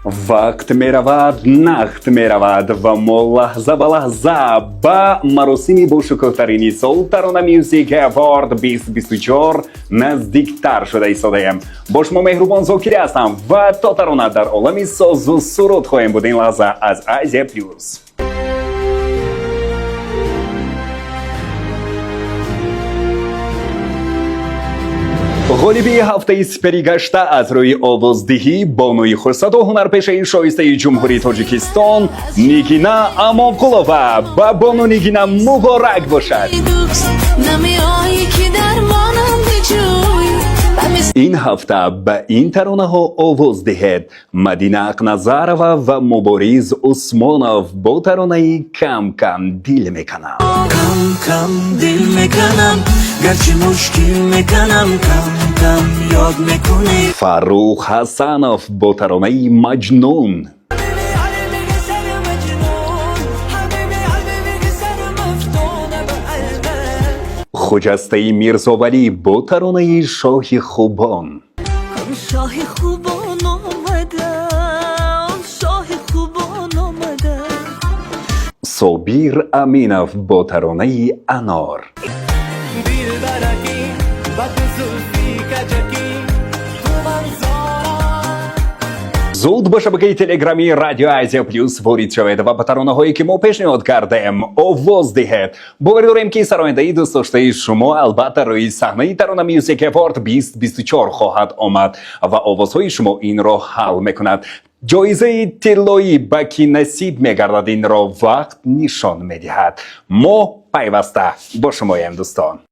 вақт меравад, нақд меравад ва мо лаҳза ба лаҳза ба маросими бузургтарини сол Тарона Music Award 2024 наздиктар шуда истодаем. Бо шумо меҳрубон Зокири ҳастам ва то Тарона дар олами созу суруд хоҳем буд ин лаҳза аз Азия-Плюс. ғолиби ҳафтаи сипари гашта аз рӯи овоздиҳи бонуи хурсаду ҳунарпешаи шоистаи ҷумҳурии Тоҷикистон Нигина Амонқулова ба бону Нигина муборак бошад. ин ҳафта ба ин таронаҳо овоз диҳед. Мадина Ақназарова ва Мубориз Усмонов бо таронаи кам кам дил меканам. Кам кам дил меканам, гарчи мушкил меканам, кам кам ёд мекунӣ. Фарух Ҳасанов бо таронаи маҷнун. хуҷастаи Мирзовалӣ бо таронаи шоҳи хубон. Шоҳи хубон омада, шоҳи хубон омада. Собир Аминов бо таронаи анор. зуд ба шабакаи телеграми Радио Азия-Плюс ворид шавед ва ба таронаҳое ки мо пешниҳод кардаем овоз диҳед. боварӣ дорем ки сарояндаи дӯстдоштаи шумо албатта рӯи саҳнаи Тарона Music Award 2024 хоҳад омад ва овозҳои шумо инро ҳал мекунад. ҷоизаи тиллоӣ ба ки насиб мегардад инро вақт нишон медиҳад. мо пайваста бо шумоем дӯстон.